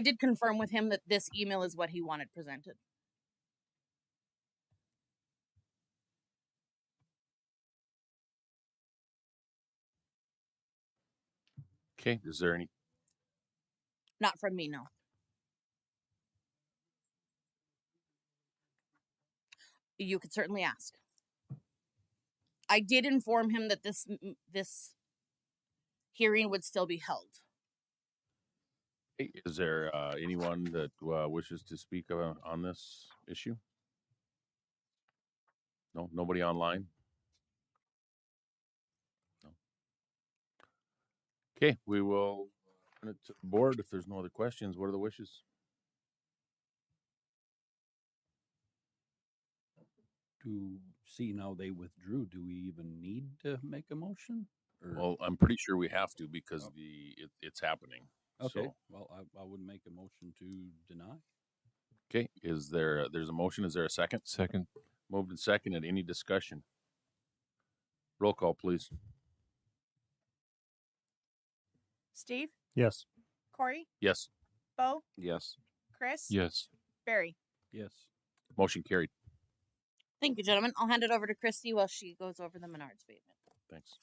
I did confirm with him that this email is what he wanted presented. Okay, is there any? Not from me, no. You could certainly ask. I did inform him that this hearing would still be held. Is there anyone that wishes to speak on this issue? No, nobody online? No. Okay, we will turn it to the board. If there's no other questions, what are the wishes? Now they withdrew. Do we even need to make a motion? Or? Well, I'm pretty sure we have to because it's happening. Okay. So. Well, I would make a motion to deny. Okay, there's a motion? Is there a second? Second. Moved and seconded. Any discussion? Roll call, please. Steve? Yes. Corey? Yes. Bo? Yes. Chris? Yes. Barry? Yes. Motion carried. Thank you, gentlemen. I'll hand it over to Christy while she goes over the Menard statement. Thanks.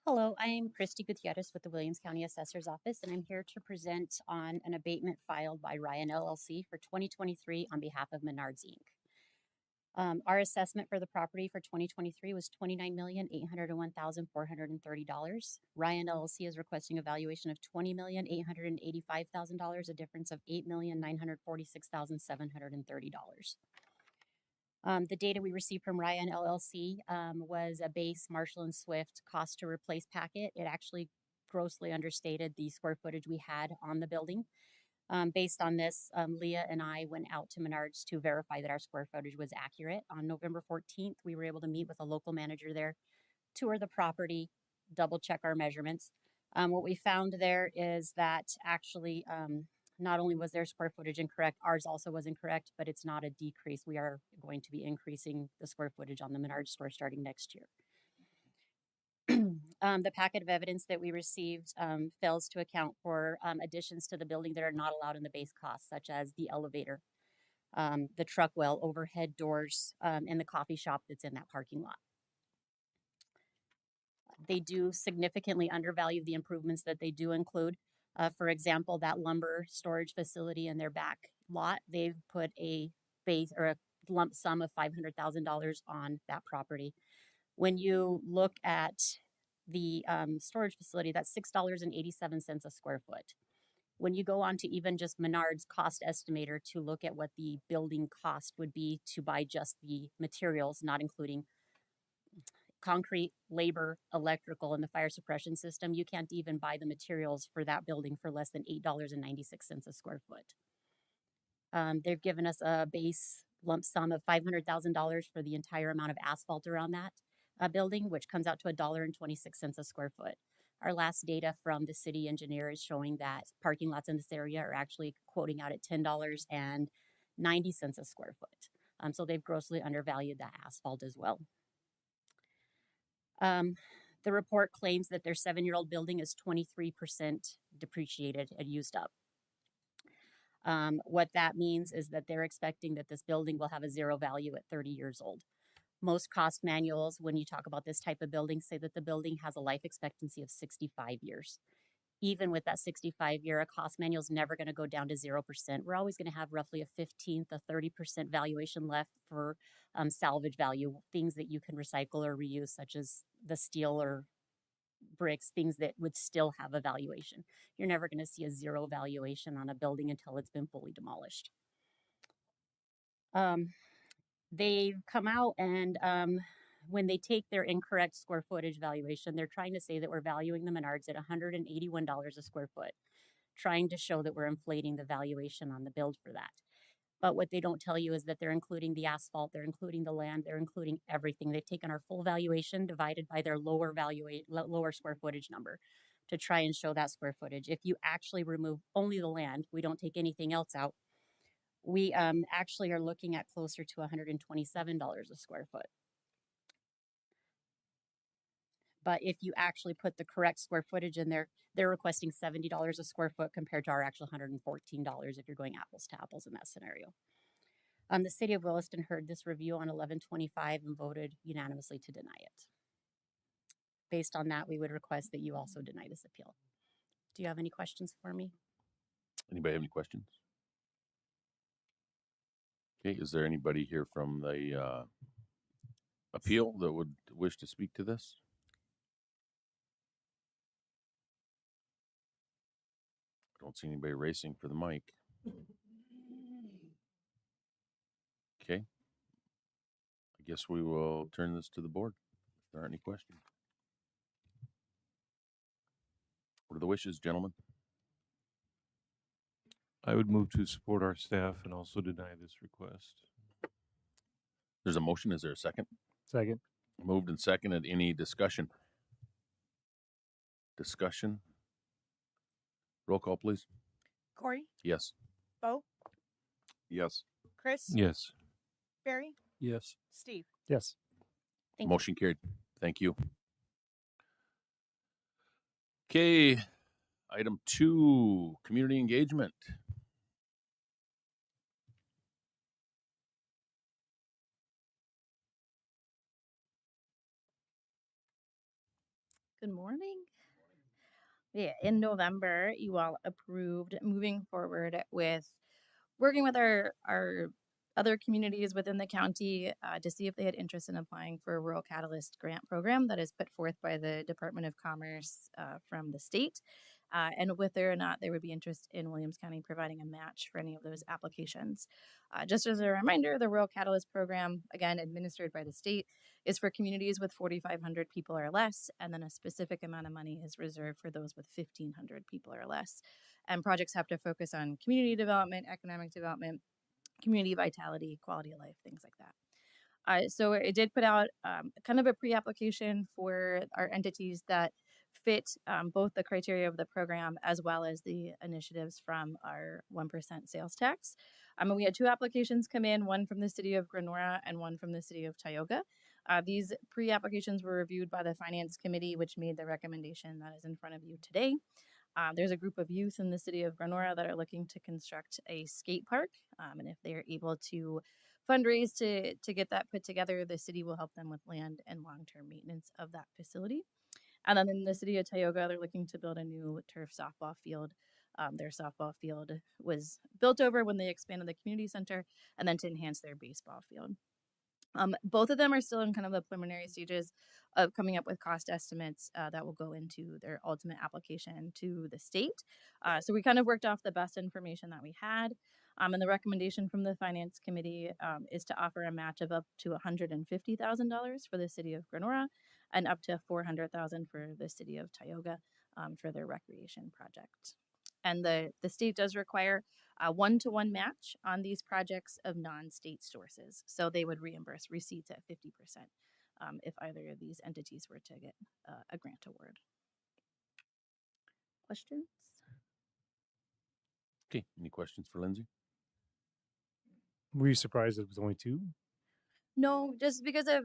Hello, I'm Christy Gutierrez with the Williams County Assessor's Office, and I'm here to present on an abatement filed by Ryan LLC for 2023 on behalf of Menards Inc. Our assessment for the property for 2023 was $29,801,430. Ryan LLC is requesting a valuation of $20,885,000, a difference of $8,946,730. The data we received from Ryan LLC was a base Marshall and Swift cost to replace packet. It actually grossly understated the square footage we had on the building. Based on this, Leah and I went out to Menards to verify that our square footage was accurate. On November 14th, we were able to meet with a local manager there, tour the property, double check our measurements. What we found there is that actually not only was their square footage incorrect, ours also was incorrect, but it's not a decrease. We are going to be increasing the square footage on the Menards store starting next year. The packet of evidence that we received fails to account for additions to the building that are not allowed in the base cost, such as the elevator, the truck well, overhead doors, and the coffee shop that's in that parking lot. They do significantly undervalue the improvements that they do include. For example, that lumber storage facility in their back lot, they've put a base or a lump sum of $500,000 on that property. When you look at the storage facility, that's $6.87 a square foot. When you go on to even just Menards cost estimator to look at what the building cost would be to buy just the materials, not including concrete, labor, electrical, and the fire suppression system, you can't even buy the materials for that building for less than $8.96 a square foot. They've given us a base lump sum of $500,000 for the entire amount of asphalt around that building, which comes out to $1.26 a square foot. Our last data from the city engineer is showing that parking lots in this area are actually quoting out at $10.90 a square foot. So they've grossly undervalued that asphalt as well. The report claims that their 7-year-old building is 23% depreciated and used up. What that means is that they're expecting that this building will have a zero value at 30 years old. Most cost manuals, when you talk about this type of building, say that the building has a life expectancy of 65 years. Even with that 65-year, a cost manual is never going to go down to 0%. We're always going to have roughly a 15th, a 30% valuation left for salvage value, things that you can recycle or reuse, such as the steel or bricks, things that would still have a valuation. You're never going to see a zero valuation on a building until it's been fully demolished. They've come out and when they take their incorrect square footage valuation, they're trying to say that we're valuing the Menards at $181 a square foot, trying to show that we're inflating the valuation on the build for that. But what they don't tell you is that they're including the asphalt, they're including the land, they're including everything. They've taken our full valuation divided by their lower square footage number to try and show that square footage. If you actually remove only the land, we don't take anything else out, we actually are looking at closer to $127 a square foot. But if you actually put the correct square footage in there, they're requesting $70 a square foot compared to our actual $114 if you're going apples to apples in that scenario. The city of Williston heard this review on 11/25 and voted unanimously to deny it. Based on that, we would request that you also deny this appeal. Do you have any questions for me? Anybody have any questions? Okay, is there anybody here from the appeal that would wish to speak to this? I don't see anybody racing for the mic. Okay. I guess we will turn this to the board if there aren't any questions. What are the wishes, gentlemen? I would move to support our staff and also deny this request. There's a motion. Is there a second? Second. Moved and seconded. Any discussion? Discussion? Roll call, please. Corey, Yes. Bo, Yes. Chris, Yes. Barry, Yes. Steve. Yes. Thank you. Motion carried. Thank you. Okay. Item 2, community engagement. Good morning. Yeah, in November, you all approved moving forward with working with our other communities within the county to see if they had interest in applying for a Rural Catalyst grant program that is put forth by the Department of Commerce from the state. And whether or not there would be interest in Williams County providing a match for any of those applications. Just as a reminder, the Rural Catalyst program, again administered by the state, is for communities with 4,500 people or less, and then a specific amount of money is reserved for those with 1,500 people or less. And projects have to focus on community development, economic development, community vitality, quality of life, things like that. So it did put out kind of a pre-application for our entities that fit both the criteria of the program as well as the initiatives from our 1% sales tax. And we had 2 applications come in, one from the city of Granora and one from the city of Tioga. These pre-applications were reviewed by the Finance Committee, which made the recommendation that is in front of you today. There's a group of youth in the city of Granora that are looking to construct a skate park. And if they are able to fundraise to get that put together, the city will help them with land and long-term maintenance of that facility. And then in the city of Tioga, they're looking to build a new turf softball field. Their softball field was built over when they expanded the community center, and then to enhance their baseball field. Both of them are still in kind of the preliminary stages of coming up with cost estimates that will go into their ultimate application to the state. So we kind of worked off the best information that we had. And the recommendation from the Finance Committee is to offer a match of up to $150,000 for the city of Granora and up to $400,000 for the city of Tioga for their recreation project. And the state does require a 1-to-1 match on these projects of non-state sources. So they would reimburse receipts at 50% if either of these entities were to get a grant award. Questions? Okay. Any questions for Lindsay? Were you surprised it was only 2? No, just because of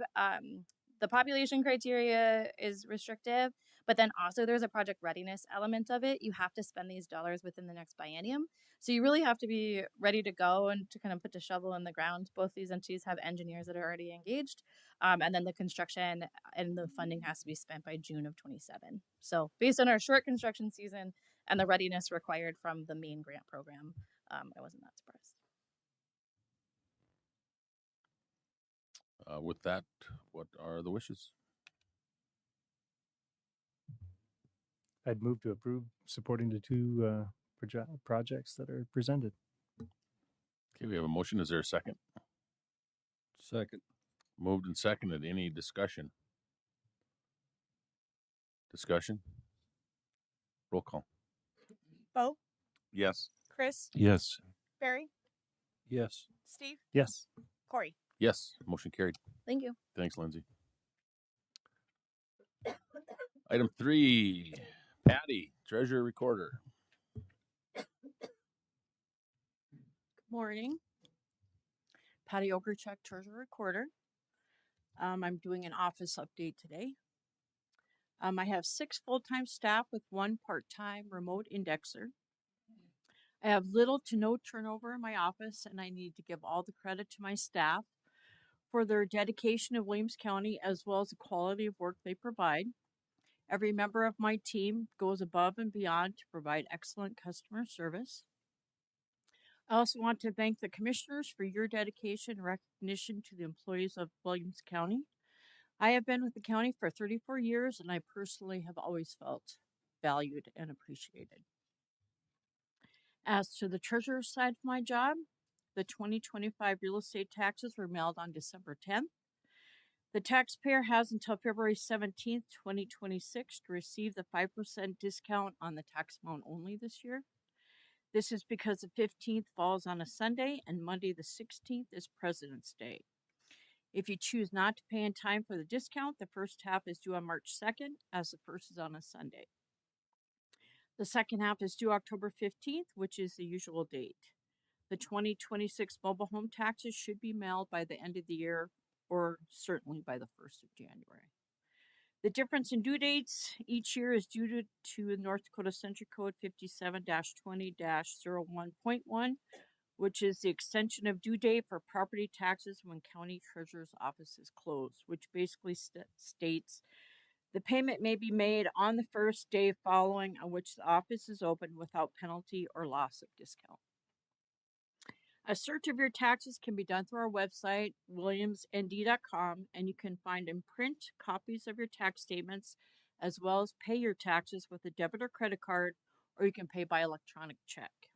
the population criteria is restrictive, but then also there's a project readiness element of it. You have to spend these dollars within the next biennium. So you really have to be ready to go and to kind of put the shovel in the ground. Both these entities have engineers that are already engaged. And then the construction and the funding has to be spent by June of 27. So based on our short construction season and the readiness required from the main grant program, I wasn't that surprised. With that, what are the wishes? I'd move to approve supporting the 2 projects that are presented. Okay, we have a motion. Is there a second? Second. Moved and seconded. Any discussion? Discussion? Roll call. Bo, Yes. Chris, Yes. Barry, Yes. Steve, Yes. Corey. Yes. Motion carried. Thank you. Thanks, Lindsay. Item 3, Patty, Treasurer Recorder. Morning. Patty Ogerchuk, Treasurer Recorder. I'm doing an office update today. I have 6 full-time staff with 1 part-time remote indexer. I have little to no turnover in my office, and I need to give all the credit to my staff for their dedication to Williams County as well as the quality of work they provide. Every member of my team goes above and beyond to provide excellent customer service. I also want to thank the commissioners for your dedication and recognition to the employees of Williams County. I have been with the county for 34 years, and I personally have always felt valued and appreciated. As to the treasurer's side of my job, the 2025 real estate taxes were mailed on December 10th. The taxpayer has until February 17th, 2026 to receive the 5% discount on the tax amount only this year. This is because the 15th falls on a Sunday and Monday the 16th is President's Day. If you choose not to pay in time for the discount, the first half is due on March 2nd, as the first is on a Sunday. The second half is due October 15th, which is the usual date. The 2026 mobile home taxes should be mailed by the end of the year, or certainly by the 1st of January. The difference in due dates each year is due to North Dakota Century Code 57-20-01.1, which is the extension of due date for property taxes when county treasurer's office is closed, which basically states the payment may be made on the first day following on which the office is open without penalty or loss of discount. A search of your taxes can be done through our website, williamsnd.com, and you can find and print copies of your tax statements as well as pay your taxes with a debit or credit card, or you can pay by electronic check.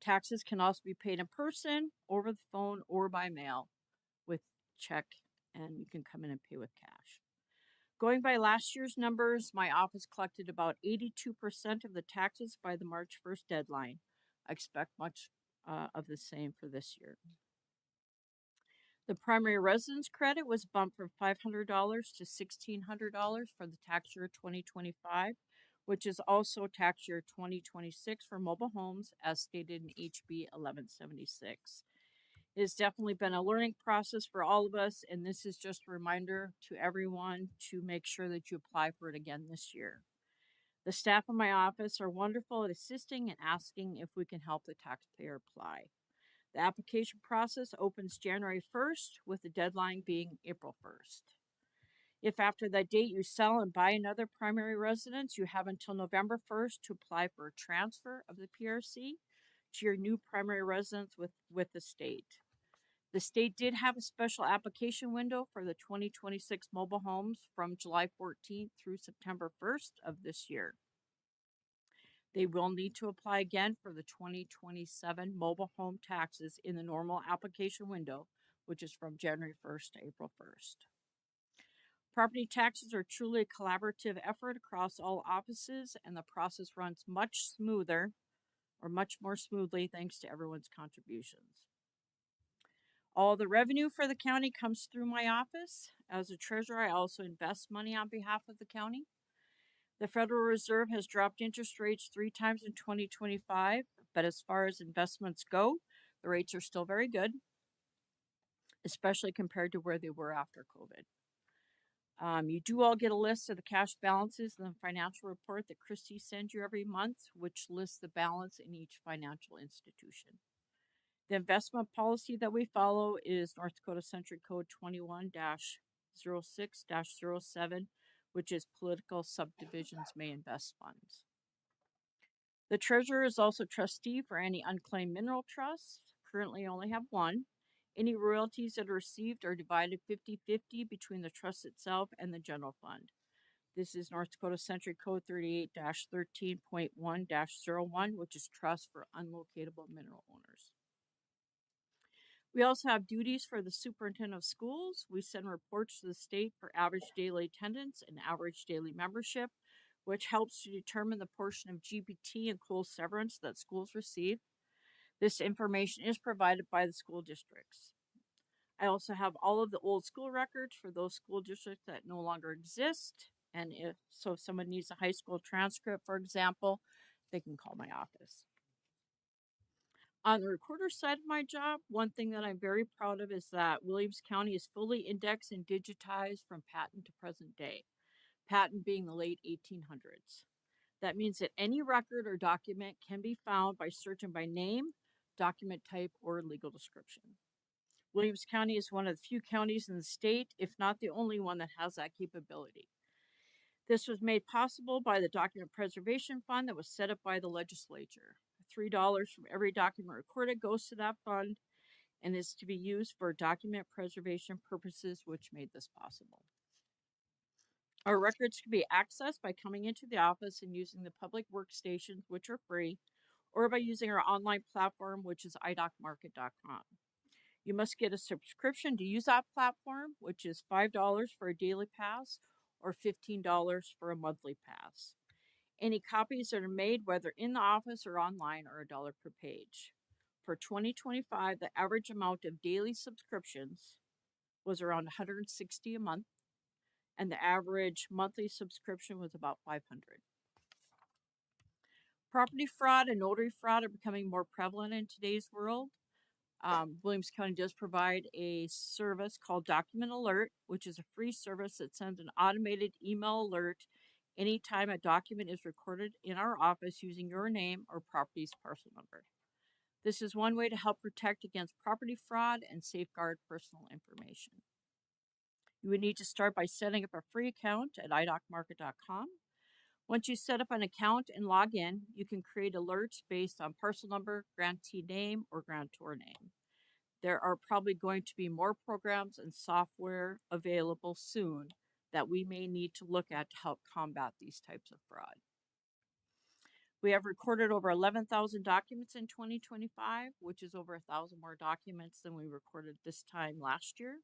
Taxes can also be paid in person, over the phone, or by mail with check, and you can come in and pay with cash. Going by last year's numbers, my office collected about 82% of the taxes by the March 1st deadline. I expect much of the same for this year. The primary residence credit was bumped from $500 to $1,600 for the tax year 2025, which is also tax year 2026 for mobile homes as stated in HB 1176. It has definitely been a learning process for all of us, and this is just a reminder to everyone to make sure that you apply for it again this year. The staff in my office are wonderful at assisting and asking if we can help the taxpayer apply. The application process opens January 1st, with the deadline being April 1st. If after that date you sell and buy another primary residence, you have until November 1st to apply for a transfer of the PRC to your new primary residence with the state. The state did have a special application window for the 2026 mobile homes from July 14th through September 1st of this year. They will need to apply again for the 2027 mobile home taxes in the normal application window, which is from January 1st to April 1st. Property taxes are truly a collaborative effort across all offices, and the process runs much more smoothly thanks to everyone's contributions. All the revenue for the county comes through my office. As a treasurer, I also invest money on behalf of the county. The Federal Reserve has dropped interest rates 3 times in 2025, but as far as investments go, the rates are still very good, especially compared to where they were after COVID. You do all get a list of the cash balances in the financial report that Christy sends you every month, which lists the balance in each financial institution. The investment policy that we follow is North Dakota Century Code 21-06-07, which is political subdivisions may invest funds. The treasurer is also trustee for any unclaimed mineral trusts. Currently only have one. Any royalties that are received are divided 50-50 between the trust itself and the general fund. This is North Dakota Century Code 38-13.1-01, which is trust for unlocatable mineral owners. We also have duties for the superintendent of schools. We send reports to the state for average daily attendance and average daily membership, which helps to determine the portion of GPT and COLE severance that schools receive. This information is provided by the school districts. I also have all of the old school records for those school districts that no longer exist. And if someone needs a high school transcript, for example, they can call my office. On the recorder side of my job, one thing that I'm very proud of is that Williams County is fully indexed and digitized from patent to present day. patent being the late 1800s. That means that any record or document can be found by searching by name, document type, or legal description. Williams County is one of the few counties in the state, if not the only one, that has that capability. This was made possible by the Document Preservation Fund that was set up by the legislature. $3 from every document recorded goes to that fund and is to be used for document preservation purposes, which made this possible. Our records can be accessed by coming into the office and using the public workstations, which are free, or by using our online platform, which is idocmarket.com. You must get a subscription to use that platform, which is $5 for a daily pass or $15 for a monthly pass. Any copies that are made, whether in the office or online, are $1 per page. For 2025, the average amount of daily subscriptions was around 160 a month, and the average monthly subscription was about 500. Property fraud and notary fraud are becoming more prevalent in today's world. Williams County does provide a service called Document Alert, which is a free service that sends an automated email alert anytime a document is recorded in our office using your name or property's parcel number. This is one way to help protect against property fraud and safeguard personal information. You would need to start by setting up a free account at idocmarket.com. Once you set up an account and log in, you can create alerts based on parcel number, grantee name, or grantor name. There are probably going to be more programs and software available soon that we may need to look at to help combat these types of fraud. We have recorded over 11,000 documents in 2025, which is over 1,000 more documents than we recorded this time last year.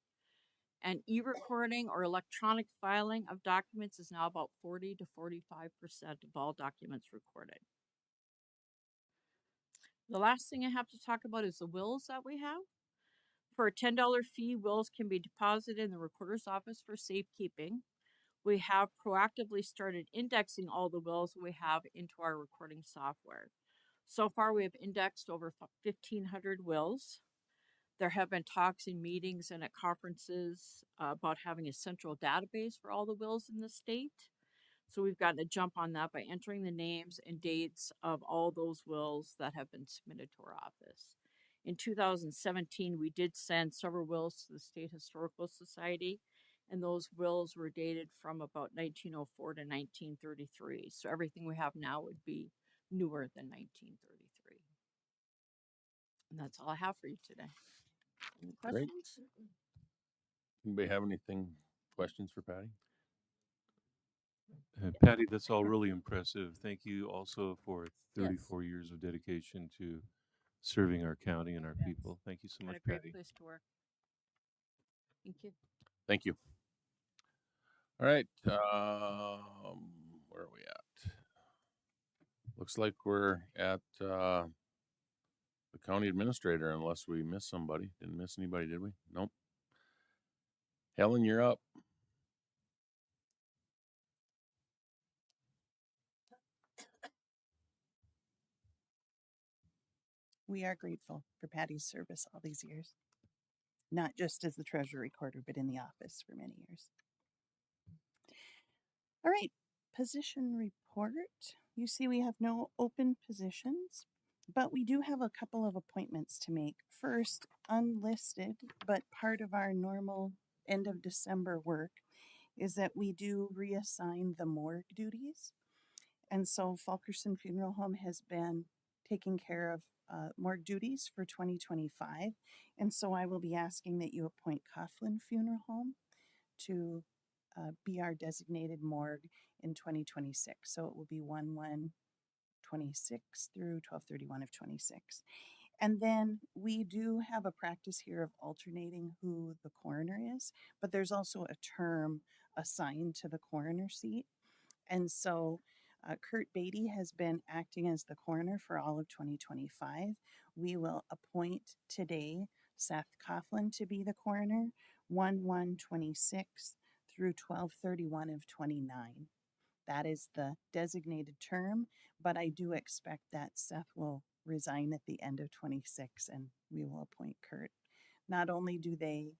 And e-recording or electronic filing of documents is now about 40 to 45% of all documents recorded. The last thing I have to talk about is the wills that we have. For a $10 fee, wills can be deposited in the recorder's office for safekeeping. We have proactively started indexing all the wills we have into our recording software. So far, we have indexed over 1,500 wills. There have been talks in meetings and at conferences about having a central database for all the wills in the state. So we've gotten a jump on that by entering the names and dates of all those wills that have been submitted to our office. In 2017, we did send several wills to the State Historical Society, and those wills were dated from about 1904 to 1933. So everything we have now would be newer than 1933. And that's all I have for you today. Any Great. questions? Anybody have questions for Patty? Patty, that's all really impressive. Thank you also for Yes. 34 years of dedication to serving our county and our people. Thank you so And much, a great Patty. place to work. Thank you. Thank you. All right. Where are we at? Looks like we're at the county administrator, unless we missed somebody. Didn't miss anybody, did we? Nope. Helen, you're up. We are grateful for Patty's service all these years, not just as the treasurer recorder, but in the office for many years. All right, position report. You see we have no open positions, but we do have a couple of appointments to make. First, unlisted, but part of our normal end of December work is that we do reassign the morgue duties. And so Fulkerson Funeral Home has been taking care of morgue duties for 2025. And so I will be asking that you appoint Coughlin Funeral Home to be our designated morgue in 2026. So it will be 1/1/26 through 12/31 of 26. And then we do have a practice here of alternating who the coroner is, but there's also a term assigned to the coroner seat. And so Kurt Beatty has been acting as the coroner for all of 2025. We will appoint today Seth Coughlin to be the coroner, 1/1/26 through 12/31 of 29. That is the designated term, but I do expect that Seth will resign at the end of 26 and we will appoint Kurt. Not only do they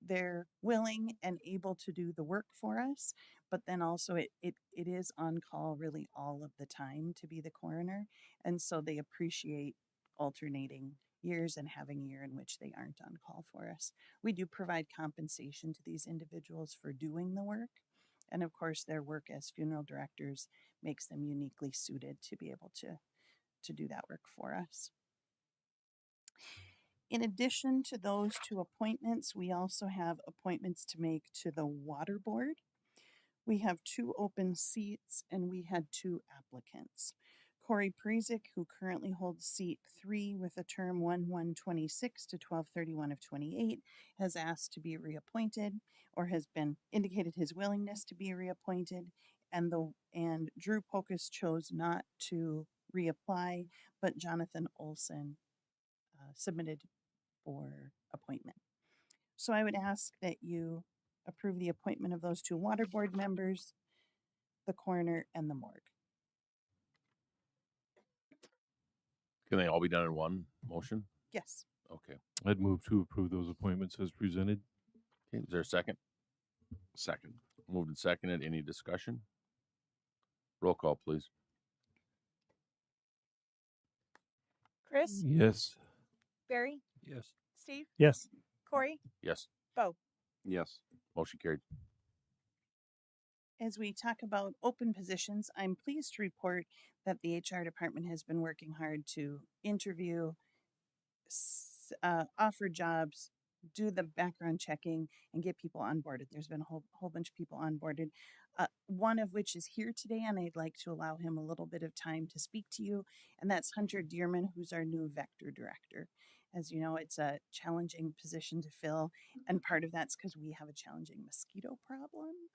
they're willing and able to do the work for us, but then also it is on call really all of the time to be the coroner, and so they appreciate alternating years and having a year in which they aren't on call for us. We do provide compensation to these individuals for doing the work, and of course their work as funeral directors makes them uniquely suited to be able to do that work for us. In addition to those two appointments, we also have appointments to make to the water board. We have 2 open seats and we had 2 applicants. Corey Perizic, who currently holds seat 3 with a term 1/1/26 to 12/31 of 28, has asked to be reappointed or has been indicated his willingness to be reappointed. And Drew Pocus chose not to reapply, but Jonathan Olson submitted for appointment. So I would ask that you approve the appointment of those 2 water board members, the coroner, and the morgue. Can they all be done in one motion? Yes. Okay. I'd move to approve those appointments as presented. Okay, is there a second? Second. Moved and seconded. Any discussion? Roll call, please. Chris, Yes. Barry, Yes. Steve, Yes. Corey, Yes. Bo. Yes. Motion carried. As we talk about open positions, I'm pleased to report that the HR department has been working hard to interview, offer jobs, do the background checking, and get people onboarded. There's been a whole bunch of people onboarded, one of which is here today, and I'd like to allow him a little bit of time to speak to you, and that's Hunter Dearman, who's our new Vector Director. As you know, it's a challenging position to fill, and part of that's because we have a challenging mosquito problem.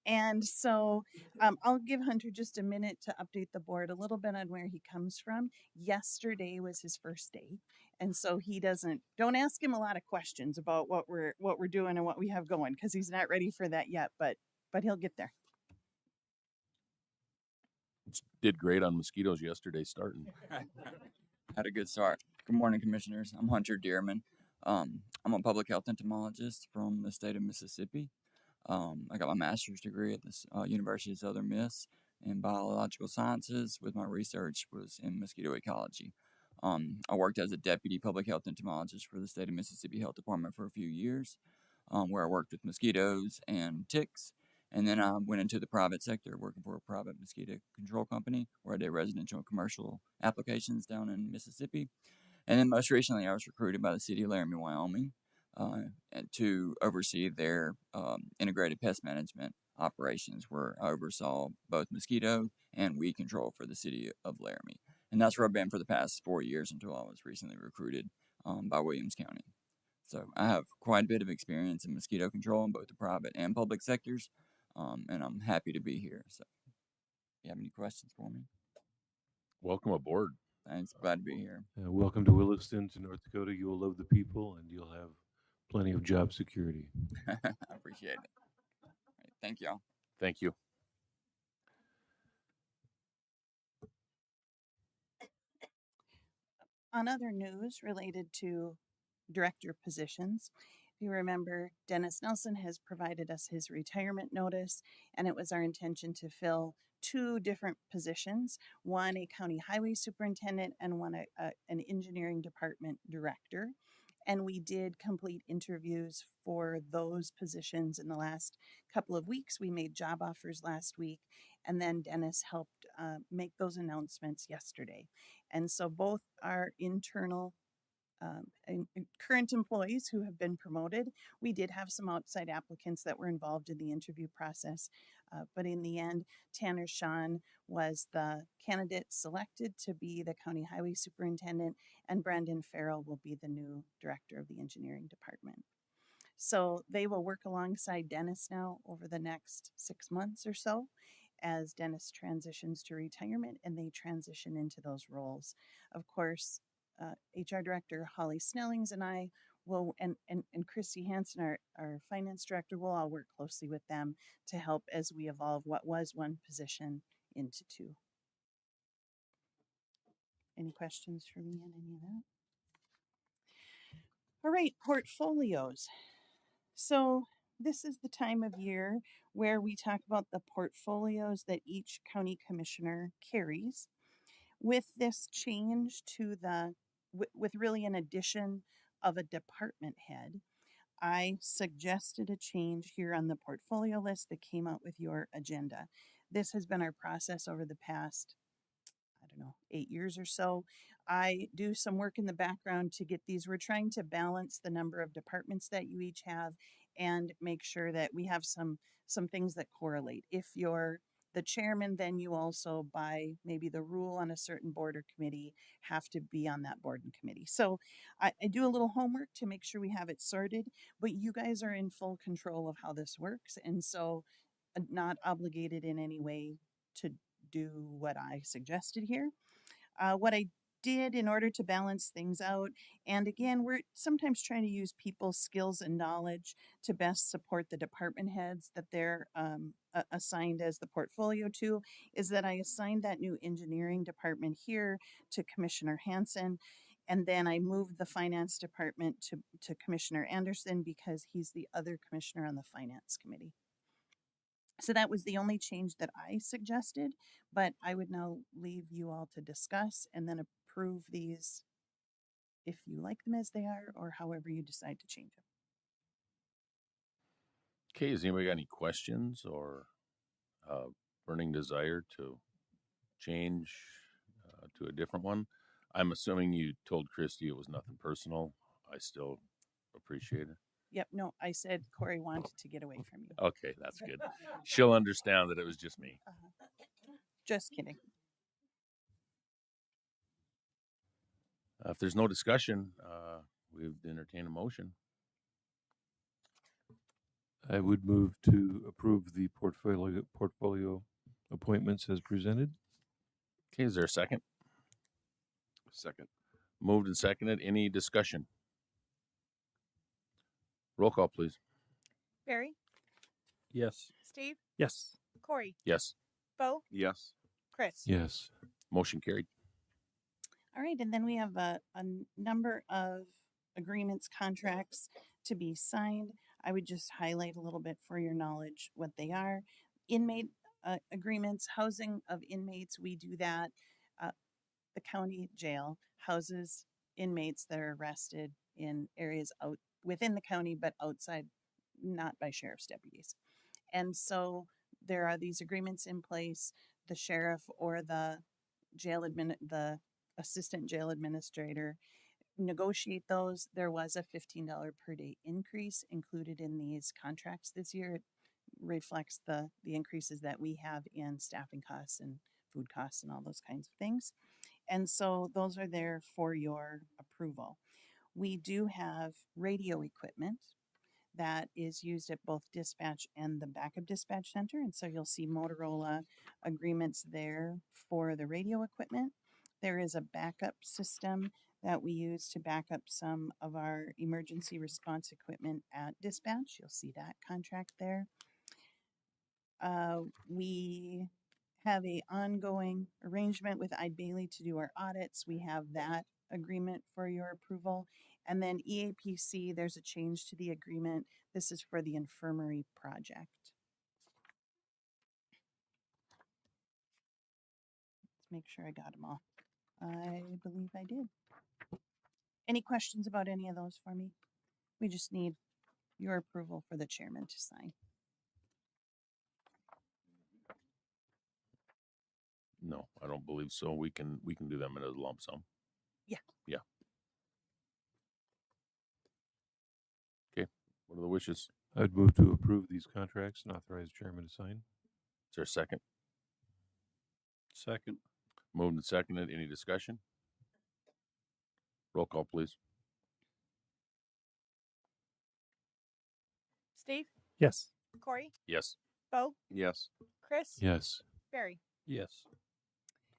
And so I'll give Hunter just a minute to update the board a little bit on where he comes from. Yesterday was his first day, and so don't ask him a lot of questions about what we're doing and what we have going, because he's not ready for that yet, but he'll get there. Did great on mosquitoes yesterday starting. Had a good start. Good morning, commissioners. I'm Hunter Dearman. I'm a public health entomologist from the state of Mississippi. I got my master's degree at the University of Southern Miss in biological sciences, with my research was in mosquito ecology. I worked as a deputy public health entomologist for the state of Mississippi Health Department for a few years, where I worked with mosquitoes and ticks. And then I went into the private sector, working for a private mosquito control company, where I did residential and commercial applications down in Mississippi. And then most recently, I was recruited by the city of Laramie, Wyoming, to oversee their integrated pest management operations, where I oversaw both mosquito and weed control for the city of Laramie. And that's where I've been for the past 4 years until I was recently recruited by Williams County. So I have quite a bit of experience in mosquito control in both the private and public sectors, and I'm happy to be here. So if you have any questions for me? Welcome aboard. Thanks. Glad to be here. Welcome to Williston, to North Dakota. You will love the people and you'll have plenty of job security. I appreciate it. All right, thank y'all. Thank you. On other news related to director positions, if you remember, Dennis Nelson has provided us his retirement notice, and it was our intention to fill 2 different positions, one a county highway superintendent and one an engineering department director. And we did complete interviews for those positions in the last couple of weeks. We made job offers last week, and then Dennis helped make those announcements yesterday. And so both our internal and current employees who have been promoted. We did have some outside applicants that were involved in the interview process, but in the end, Tanner Sean was the candidate selected to be the county highway superintendent, and Brandon Farrell will be the new director of the engineering department. So they will work alongside Dennis now over the next 6 months or so, as Dennis transitions to retirement and they transition into those roles. Of course, HR Director Holly Snellings and I will, and Christy Hansen, our finance director, will all work closely with them to help as we evolve what was 1 position into 2. Any questions for me on any of that? All right, portfolios. So this is the time of year where we talk about the portfolios that each county commissioner carries. With this change to the, with really an addition of a department head, I suggested a change here on the portfolio list that came out with your agenda. This has been our process over the past, I don't know, 8 years or so. I do some work in the background to get these. We're trying to balance the number of departments that you each have and make sure that we have some things that correlate. If you're the chairman, then you also, by maybe the rule on a certain board or committee, have to be on that board and committee. So I do a little homework to make sure we have it sorted, but you guys are in full control of how this works. And so not obligated in any way to do what I suggested here. What I did in order to balance things out, and again, we're sometimes trying to use people's skills and knowledge to best support the department heads that they're assigned as the portfolio to, is that I assigned that new engineering department here to Commissioner Hansen. And then I moved the finance department to Commissioner Anderson because he's the other commissioner on the finance committee. So that was the only change that I suggested, but I would now leave you all to discuss and then approve these if you like them as they are or however you decide to change them. Okay, has anybody got any questions or burning desire to change to a different one? I'm assuming you told Christy it was nothing personal. I still appreciate it. Yep, no, I said Corey wanted to get away from you. Okay, that's good. She'll understand that it was just me. Just kidding. If there's no discussion, we've entertained a motion. I would move to approve the portfolio appointments as presented. Okay, is there a second? Second. Moved and seconded. Any discussion? Roll call, please. Barry, Yes. Steve, Yes. Corey, Yes. Bo, Yes. Chris. Yes. Motion carried. All right, and then we have a number of agreements, contracts to be signed. I would just highlight a little bit for your knowledge what they are. Inmate agreements, housing of inmates, we do that. The county jail houses inmates that are arrested in areas out within the county, but outside, not by sheriff's deputies. And so there are these agreements in place. The sheriff or the the assistant jail administrator negotiate those. There was a $15 per day increase included in these contracts this year. It reflects the increases that we have in staffing costs and food costs and all those kinds of things. And so those are there for your approval. We do have radio equipment that is used at both dispatch and the backup dispatch center. And so you'll see Motorola agreements there for the radio equipment. There is a backup system that we use to back up some of our emergency response equipment at dispatch. You'll see that contract there. We have a ongoing arrangement with Eide Bailey to do our audits. We have that agreement for your approval. And then EAPC, there's a change to the agreement. This is for the infirmary project. Let's make sure I got them all. I believe I did. Any questions about any of those for me? We just need your approval for the chairman to sign. No, I don't believe so. We can do them in a lump sum. Yeah. Yeah. Okay. What are the wishes? I'd move to approve these contracts and authorize chairman to sign. Is there a second? Second. Moved and seconded. Any discussion? Roll call, please. Steve, Yes. Corey, Yes. Bo, Yes. Chris, Yes. Barry. Yes.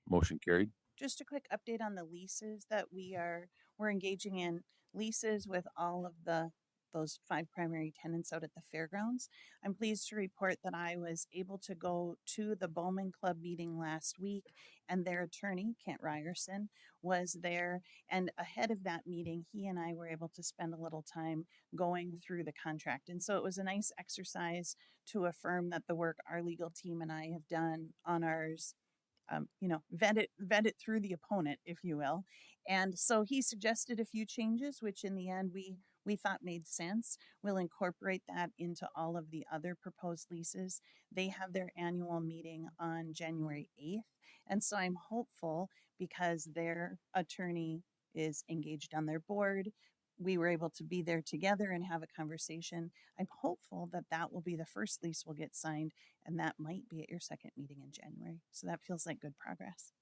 Motion carried. Just a quick update on the leases that we're engaging in leases with all of the those 5 primary tenants out at the fairgrounds. I'm pleased to report that I was able to go to the Bowman Club meeting last week, and their attorney, Kent Ryerson, was there. And ahead of that meeting, he and I were able to spend a little time going through the contract. And so it was a nice exercise to affirm that the work our legal team and I have done on ours, vet it through the opponent, if you will. And so he suggested a few changes, which in the end we thought made sense. We'll incorporate that into all of the other proposed leases. They have their annual meeting on January 8th. And so I'm hopeful, because their attorney is engaged on their board, we were able to be there together and have a conversation. I'm hopeful that that will be the first lease will get signed, and that might be at your second meeting in January. So that feels like good progress.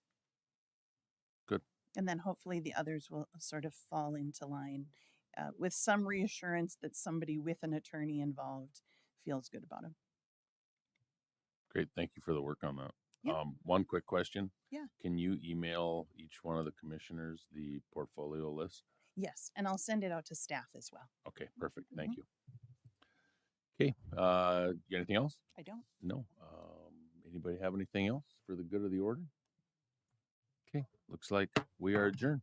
Good. And then hopefully the others will sort of fall into line with some reassurance that somebody with an attorney involved feels good about them. Great. Thank you for the work on that. Yeah. One quick question. Yeah. Can you email each one of the commissioners the portfolio list? Yes, and I'll send it out to staff as well. Okay, perfect. Thank you. Okay. You got anything else? I don't. No. Anybody have anything else for the good of the order? Okay. Looks like we are adjourned.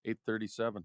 8:37.